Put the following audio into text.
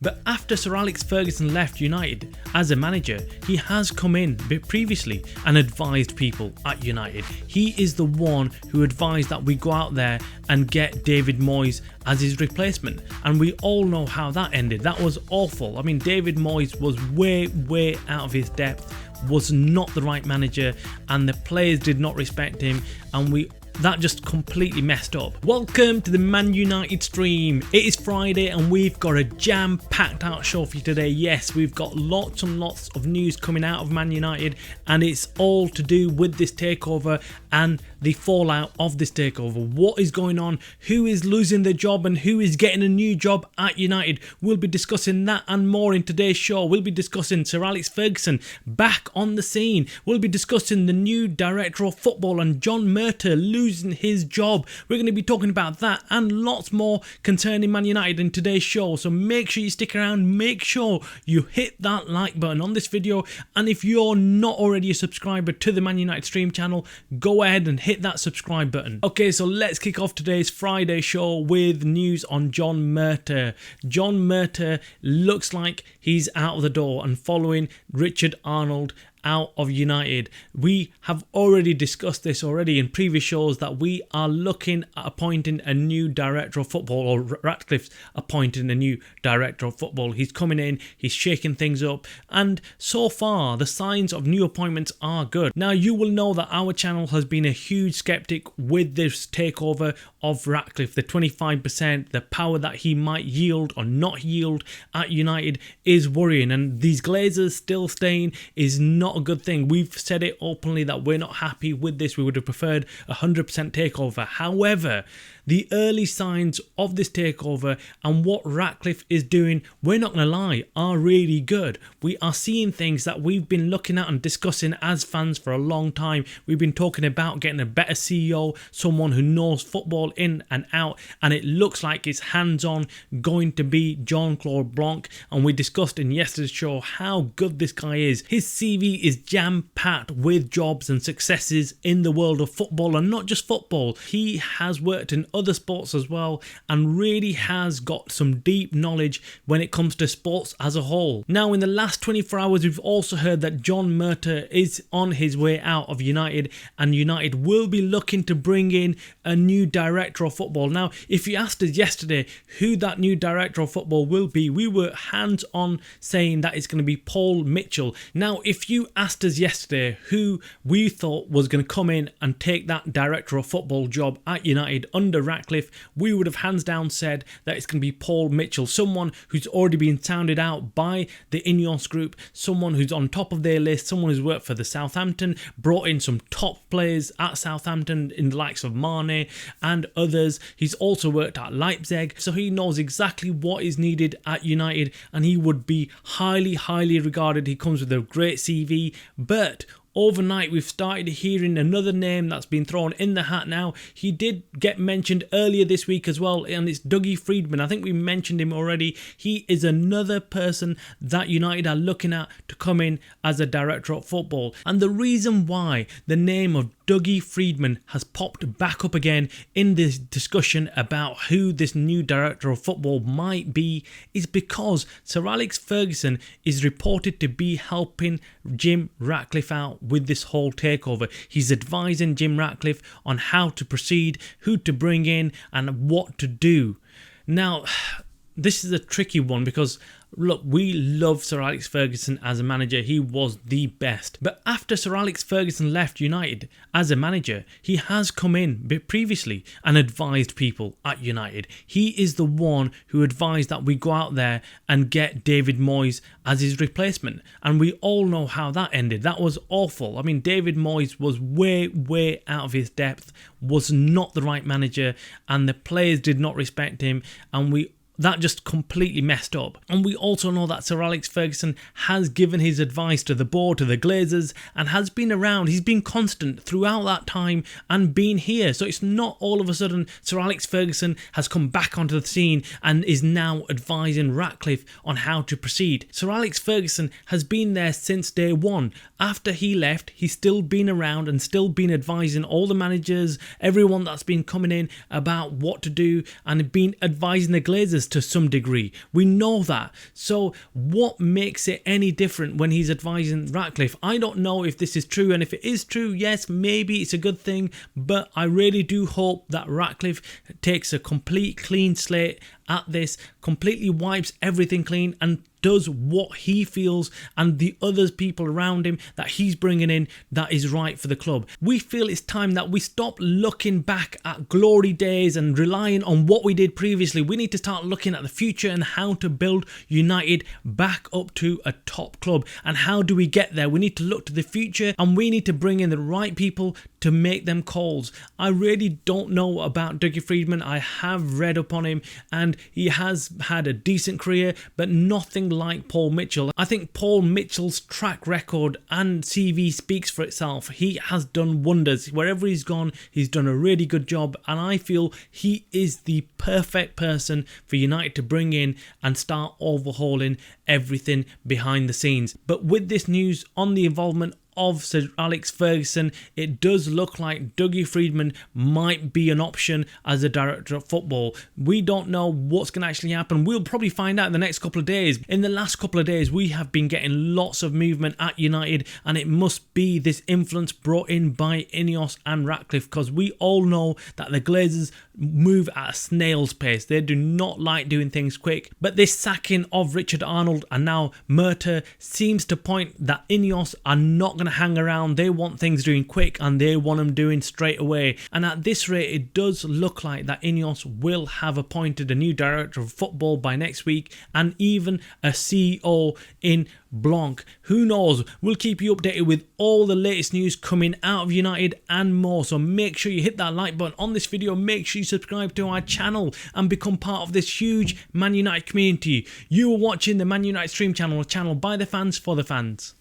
But after Sir Alex Ferguson left United as a manager, he has come in previously and advised people at United. He is the one who advised that we go out there and get David Moyes as his replacement. And we all know how that ended. That was awful. I mean, David Moyes was way out of his depth, was not the right manager, and the players did not respect him, and that just completely messed up. Welcome to the Man United stream. It is Friday and we've got a jam-packed out show for you today. Yes, we've got lots and lots of news coming out of Man United, and it's all to do with this takeover and the fallout of this takeover. What is going on? Who is losing their job and who is getting a new job at United? We'll be discussing that and more in today's show. We'll be discussing Sir Alex Ferguson back on the scene. We'll be discussing the new director of football and John Murtough losing his job. We're going to be talking about that and lots more concerning Man United in today's show. So make sure you stick around. Make sure you hit that like button on this video. And if you're not already a subscriber to the Man United stream channel, go ahead and hit that subscribe button. Okay, so let's kick off today's Friday show with news on John Murtough. John Murtough looks like he's out of the door and following Richard Arnold out of United. We have already discussed this already in previous shows that we are looking at appointing a new director of football, or Ratcliffe's appointing a new director of football. He's coming in, he's shaking things up, and so far the signs of new appointments are good. Now you will know that our channel has been a huge skeptic with this takeover of Ratcliffe. The 25%, the power that he might yield or not yield at United is worrying, and these Glazers still staying is not a good thing. We've said it openly that we're not happy with this. We would have preferred 100% takeover. However, the early signs of this takeover and what Ratcliffe is doing, we're not going to lie, are really good. We are seeing things that we've been looking at and discussing as fans for a long time. We've been talking about getting a better CEO, someone who knows football in and out, and it looks like it's hands-on going to be Jean-Claude Blanc, and we discussed in yesterday's show how good this guy is. His CV is jam-packed with jobs and successes in the world of football, and not just football. He has worked in other sports as well and really has got some deep knowledge when it comes to sports as a whole. Now, in the last 24 hours, we've also heard that John Murtough is on his way out of United, and United will be looking to bring in a new director of football. Now, if you asked us yesterday who that new director of football will be, we were hands-on saying that it's going to be Paul Mitchell. Now, if you asked us yesterday who we thought was going to come in and take that director of football job at United under Ratcliffe, we would have hands down said that it's going to be Paul Mitchell, someone who's already been sounded out by the Ineos group, someone who's on top of their list, someone who's worked for the Southampton, brought in some top players at Southampton in the likes of Mane and others. He's also worked at Leipzig, so he knows exactly what is needed at United, and he would be highly regarded. He comes with a great CV, but overnight, we've started hearing another name that's been thrown in the hat now. He did get mentioned earlier this week as well, and it's Dougie Freedman. I think we mentioned him already. He is another person that United are looking at to come in as a director of football. And the reason why the name of Dougie Freedman has popped back up again in this discussion about who this new director of football might be is because Sir Alex Ferguson is reported to be helping Jim Ratcliffe out with this whole takeover. He's advising Jim Ratcliffe on how to proceed, who to bring in and what to do. Now, this is a tricky one because look, we love Sir Alex Ferguson as a manager. He was the best. But after Sir Alex Ferguson left United as a manager, he has come in previously and advised people at United. He is the one who advised that we go out there and get David Moyes as his replacement. And we all know how that ended. That was awful. I mean, David Moyes was way out of his depth, was not the right manager, and the players did not respect him, and that just completely messed up. And we also know that Sir Alex Ferguson has given his advice to the board, to the Glazers, and has been around. He's been constant throughout that time and been here. So it's not all of a sudden Sir Alex Ferguson has come back onto the scene and is now advising Ratcliffe on how to proceed. Sir Alex Ferguson has been there since day one. After he left, he's still been around and still been advising all the managers, everyone that's been coming in about what to do, and been advising the Glazers to some degree. We know that. So what makes it any different when he's advising Ratcliffe? I don't know if this is true, and if it is true, yes, maybe it's a good thing, but I really do hope that Ratcliffe takes a complete clean slate at this, completely wipes everything clean and does what he feels and the other people around him that he's bringing in that is right for the club. We feel it's time that we stop looking back at glory days and relying on what we did previously. We need to start looking at the future and how to build United back up to a top club. And how do we get there? We need to look to the future, and we need to bring in the right people to make them calls. I really don't know about Dougie Freedman. I have read up on him and he has had a decent career, but nothing like Paul Mitchell. I think Paul Mitchell's track record and CV speaks for itself. He has done wonders. Wherever he's gone, he's done a really good job, and I feel he is the perfect person for United to bring in and start overhauling everything behind the scenes. But with this news on the involvement of Sir Alex Ferguson, it does look like Dougie Freedman might be an option as a director of football. We don't know what's going to actually happen. We'll probably find out in the next couple of days. In the last couple of days, we have been getting lots of movement at United, and it must be this influence brought in by Ineos and Ratcliffe, because we all know that the Glazers move at a snail's pace. They do not like doing things quick. But this sacking of Richard Arnold and now Murta seems to point that Ineos are not going to hang around. They want things doing quick, and they want them doing straight away. And at this rate, it does look like that Ineos will have appointed a new director of football by next week, and even a CEO in Blanc. Who knows? We'll keep you updated with all the latest news coming out of United and more. So make sure you hit that like button on this video. Make sure you subscribe to our channel and become part of this huge Man United community. You are watching the Man United Stream channel, a channel by the fans for the fans.